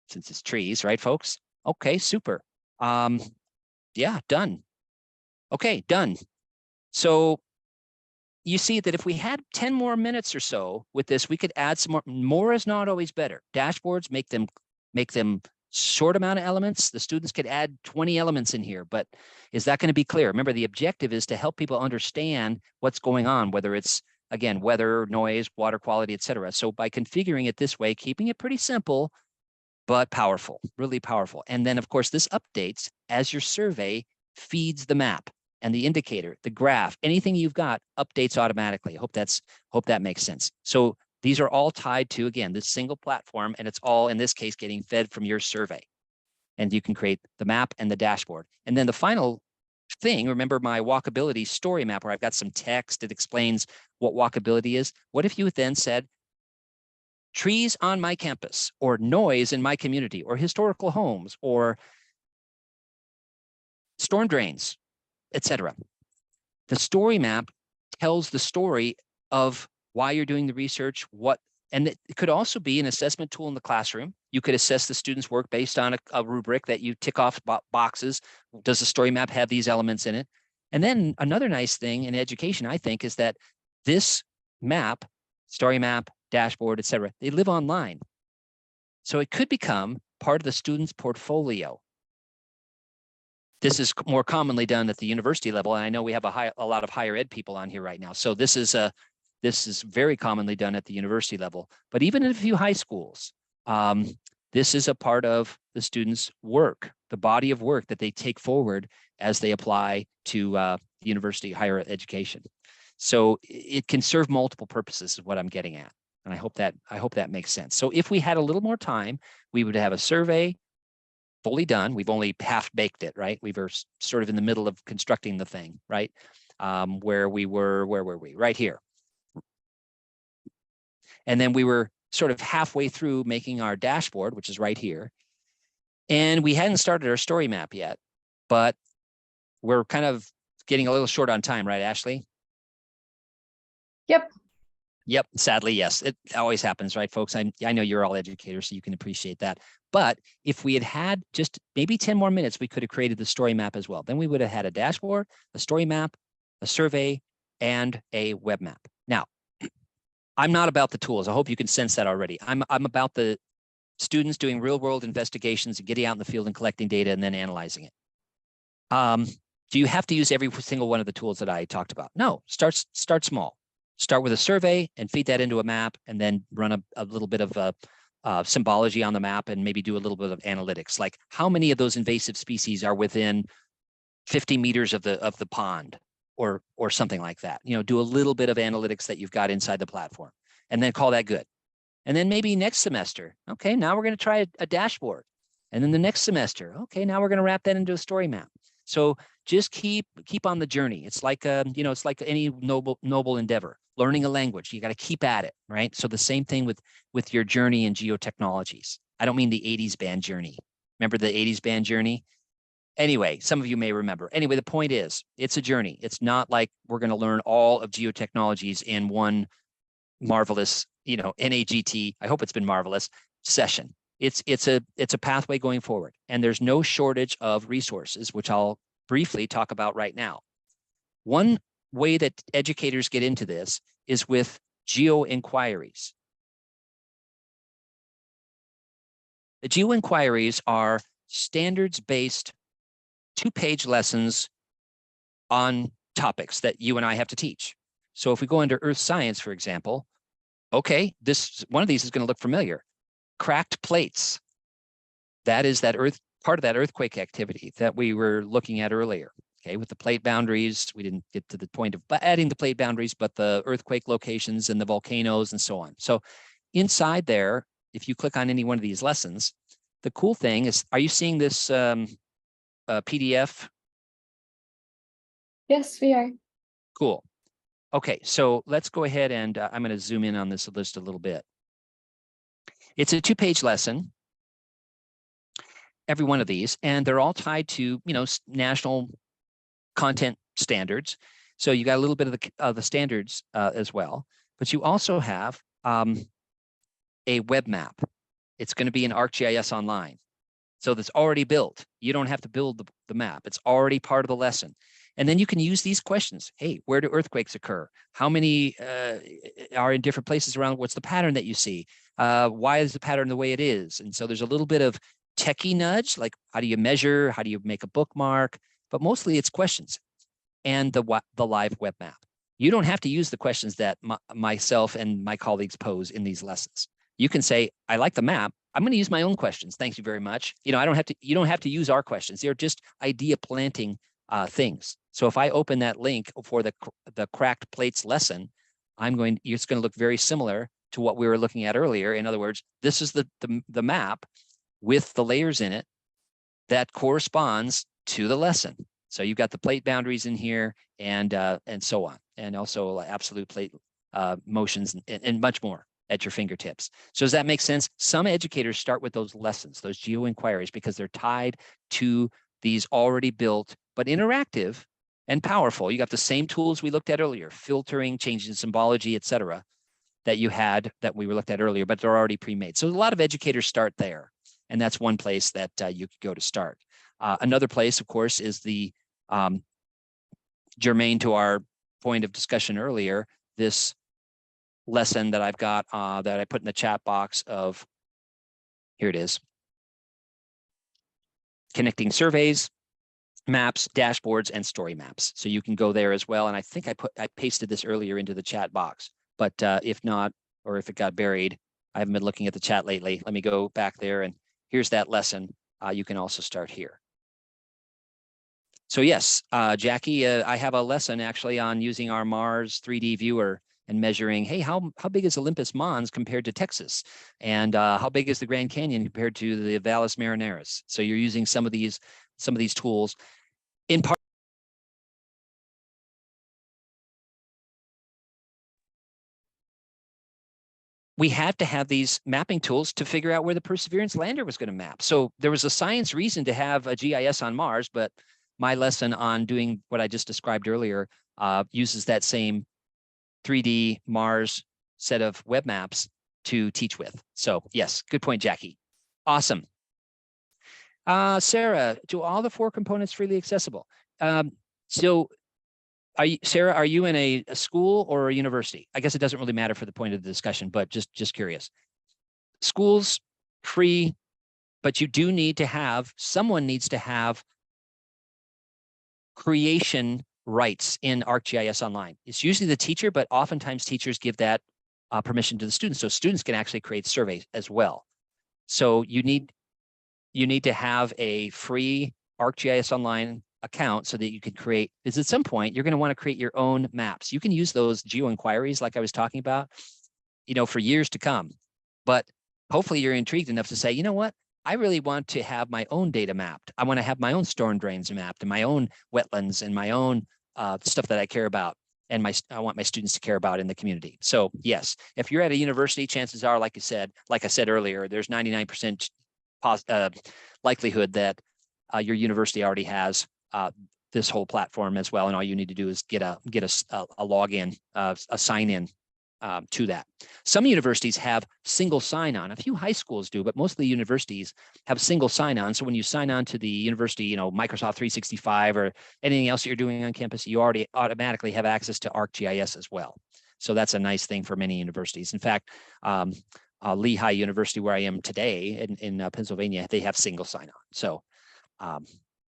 since it's trees, right, folks? Okay, super. Yeah, done. Okay, done. So you see that if we had 10 more minutes or so with this, we could add some more. More is not always better. Dashboards, make them make them short amount of elements. The students could add 20 elements in here, but is that going to be clear? Remember, the objective is to help people understand what's going on, whether it's, again, weather, noise, water quality, et cetera. So by configuring it this way, keeping it pretty simple, but powerful, really powerful. And then, of course, this updates as your survey feeds the map and the indicator, the graph, anything you've got updates automatically. Hope that makes sense. So these are all tied to, again, this single platform, and it's all, in this case, getting fed from your survey. And you can create the map and the dashboard. And then the final thing, remember my walkability story map where I've got some text that explains what walkability is. What if you then said, trees on my campus, or noise in my community, or historical homes, or storm drains, etc. The story map tells the story of why you're doing the research, and it could also be an assessment tool in the classroom. You could assess the students' work based on a rubric that you tick off boxes. Does the story map have these elements in it? And then another nice thing in education, I think, is that this map, story map, dashboard, et cetera, they live online. So it could become part of the student's portfolio. This is more commonly done at the university level, and I know we have a lot of higher ed people on here right now. So this is very commonly done at the university level, but even in a few high schools, this is a part of the students' work, the body of work that they take forward as they apply to university higher education. So it can serve multiple purposes, is what I'm getting at. And I hope that makes sense. So if we had a little more time, we would have a survey fully done. We've only half baked it, right? We were sort of in the middle of constructing the thing, right? Where were we? Right here. And then we were sort of halfway through making our dashboard, which is right here. And we hadn't started our story map yet, but we're kind of getting a little short on time, right, Ashley? Yep, sadly, yes. It always happens, right, folks? I know you're all educators, so you can appreciate that. But if we had just maybe 10 more minutes, we could have created the story map as well. Then we would have had a dashboard, a story map, a survey, and a web map. Now, I'm not about the tools. I hope you can sense that already. I'm about the students doing real world investigations and getting out in the field and collecting data and then analyzing it. Do you have to use every single one of the tools that I talked about? No, start small. Start with a survey and feed that into a map, and then run a little bit of symbology on the map, and maybe do a little bit of analytics, like how many of those invasive species are within 50 meters of the pond, or something like that. Do a little bit of analytics that you've got inside the platform, and then call that good. And then maybe next semester, okay, now we're going to try a dashboard. And then the next semester, okay, now we're going to wrap that into a story map. So just keep on the journey. It's like it's like any noble endeavor. Learning a language, you got to keep at it, right? So the same thing with your journey in geotechnologies. I don't mean the 80s band Journey. Remember the 80s band Journey? Anyway, some of you may remember. Anyway, the point is, it's a journey. It's not like we're going to learn all of geotechnologies in one marvelous, NAGT. I hope it's been marvelous session. It's a pathway going forward, and there's no shortage of resources, which I'll briefly talk about right now. One way that educators get into this is with geo inquiries. The geo inquiries are standards-based 2-page lessons on topics that you and I have to teach. So if we go into earth science, for example, okay, one of these is going to look familiar. Cracked plates. That is part of that earthquake activity that we were looking at earlier. Okay, with the plate boundaries, we didn't get to the point of adding the plate boundaries, but the earthquake locations and the volcanoes and so on. So inside there, if you click on any one of these lessons, the cool thing is, are you seeing this PDF? Yes, we are. Cool. Okay, so let's go ahead and I'm going to zoom in on this list a little bit. It's a 2-page lesson, every one of these, and they're all tied to, national content standards. So you got a little bit of the standards as well, but you also have a web map. It's going to be in ArcGIS Online. So that's already built. You don't have to build the map. It's already part of the lesson. And then you can use these questions. Hey, where do earthquakes occur? How many are in different places around? What's the pattern that you see? Why is the pattern the way it is? And so there's a little bit of techie nudge, like how do you measure? How do you make a bookmark? But mostly it's questions and the live web map. You don't have to use the questions that myself and my colleagues pose in these lessons. You can say, I like the map. I'm going to use my own questions. Thank you very much. You know, you don't have to use our questions. They're just idea planting things. So if I open that link for the cracked plates lesson, it's going to look very similar to what we were looking at earlier. In other words, this is the map with the layers in it that corresponds to the lesson. So you've got the plate boundaries in here and so on, and also absolute plate motions and much more at your fingertips. So does that make sense? Some educators start with those lessons, those geo inquiries, because they're tied to these already built but interactive and powerful. You got the same tools we looked at earlier, filtering, changing symbology, et cetera, that we were looked at earlier, but they're already pre-made. So a lot of educators start there. And that's one place that you could go to start. Another place, of course, is the germane to our point of discussion earlier, this lesson that I've got that I put in the chat box of, here it is, connecting surveys, maps, dashboards, and story maps. So you can go there as well. And I think I pasted this earlier into the chat box, but if not, or if it got buried, I haven't been looking at the chat lately. Let me go back there, and here's that lesson. You can also start here. So yes, Jackie, I have a lesson actually on using our Mars 3D viewer and measuring, hey, how big is Olympus Mons compared to Texas? And how big is the Grand Canyon compared to the Valles Marineris? So you're using some of these tools in part. We had to have these mapping tools to figure out where the Perseverance lander was going to map. So there was a science reason to have a GIS on Mars, but my lesson on doing what I just described earlier uses that same 3D Mars set of web maps to teach with. So yes, good point, Jackie. Awesome. Sarah, do all the 4 components freely accessible? So Sarah, are you in a school or a university? I guess it doesn't really matter for the point of the discussion, but just curious. Schools, free, but you do need to have, someone needs to have creation rights in ArcGIS Online. It's usually the teacher, but oftentimes teachers give that permission to the students. So students can actually create surveys as well. So you need to have a free ArcGIS Online account so that you can create, because at some point you're going to want to create your own maps. You can use those geo inquiries like I was talking about, for years to come. But hopefully you're intrigued enough to say, you know what? I really want to have my own data mapped. I want to have my own storm drains mapped and my own wetlands and my own stuff that I care about and I want my students to care about in the community. So yes, if you're at a university, chances are, like I said earlier, there's 99% likelihood that your university already has this whole platform as well, and all you need to do is get a login, a sign in to that. Some universities have single sign-on. A few high schools do, but most of the universities have single sign-on. So when you sign on to the university, Microsoft 365 or anything else that you're doing on campus, you already automatically have access to ArcGIS as well. So that's a nice thing for many universities. In fact, Lehigh University, where I am today in Pennsylvania, they have single sign-on. So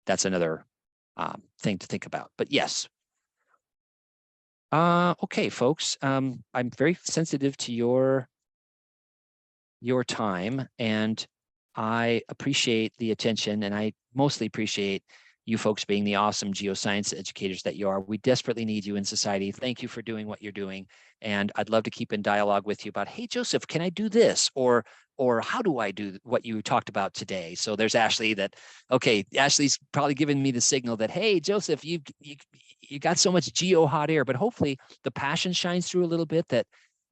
that's another thing to think about. But yes. Okay, folks, I'm very sensitive to your time, and I appreciate the attention, and I mostly appreciate you folks being the awesome geoscience educators that you are. We desperately need you in society. Thank you for doing what you're doing. And I'd love to keep in dialogue with you about, hey, Joseph, can I do this? Or how do I do what you talked about today? So there's Ashley Ashley's probably giving me the signal that, hey, Joseph, you got so much geo hot air, but hopefully the passion shines through a little bit that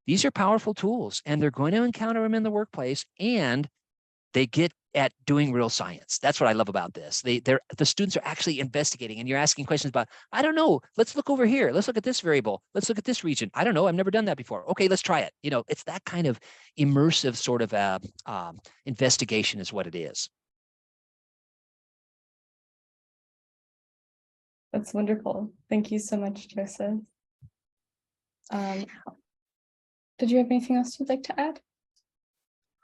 these are powerful tools and they're going to encounter them in the workplace, and they get at doing real science. That's what I love about this. The students are actually investigating, and you're asking questions about, I don't know, let's look over here. Let's look at this variable. Let's look at this region. I don't know. I've never done that before. Okay, let's try it. It's that kind of immersive sort of investigation is what it is. That's wonderful. Thank you so much, Joseph. Did you have anything else you'd like to add?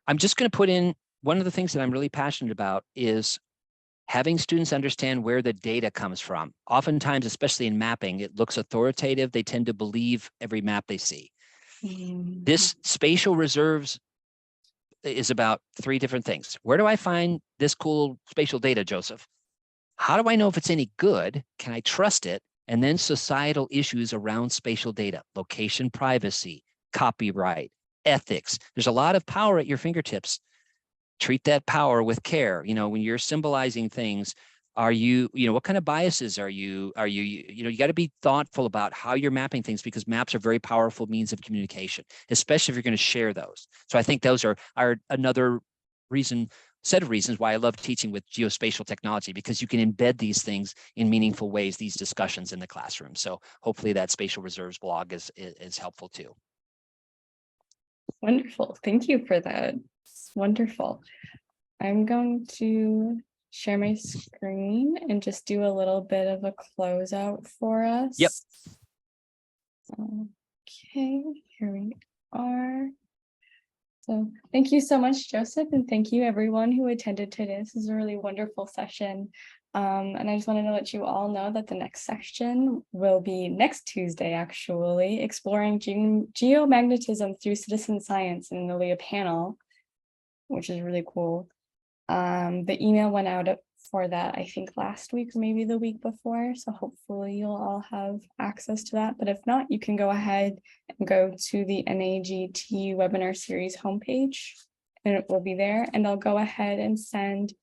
I'm just going to put in one of the things that I'm really passionate about is having students understand where the data comes from. Oftentimes, especially in mapping, it looks authoritative. They tend to believe every map they see. This spatial reserves is about 3 different things. Where do I find this cool spatial data, Joseph? How do I know if it's any good? Can I trust it? And then societal issues around spatial data, location privacy, copyright, ethics. There's a lot of power at your fingertips. Treat that power with care. When you're symbolizing things, what kind of biases are you got to be thoughtful about how you're mapping things, because maps are very powerful means of communication, especially if you're going to share those. So I think those are another set of reasons why I love teaching with geospatial technology, because you can embed these things in meaningful ways, these discussions in the classroom. So hopefully that Spatial Reserves blog is helpful too. Wonderful. Thank you for that. It's wonderful. I'm going to share my screen and just do a little bit of a closeout for us. Yep. Okay, here we are. So thank you so much, Joseph, and thank you everyone who attended today. This is a really wonderful session. And I just wanted to let you all know that the next section will be next Tuesday, actually, exploring geomagnetism through citizen science, and there'll be a panel, which is really cool. The email went out for that, I think last week or maybe the week before. So hopefully you'll all have access to that. But if not, you can go ahead and go to the NAGT webinar series homepage and it will be there. And I'll go ahead and send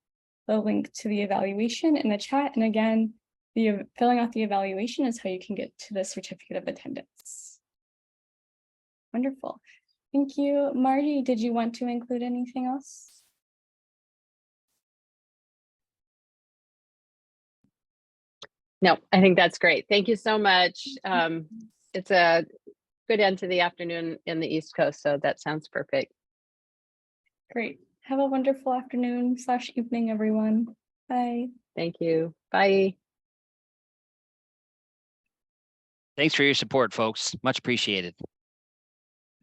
the link to the evaluation in the chat. And again, filling out the evaluation is how you can get to the certificate of attendance. Wonderful. Thank you. Marty, did you want to include anything else? No, I think that's great. Thank you so much. It's a good end to the afternoon in the East Coast, so that sounds perfect. Great. Have a wonderful afternoon/evening, everyone. Bye. Thank you. Bye. Thanks for your support, folks. Much appreciated.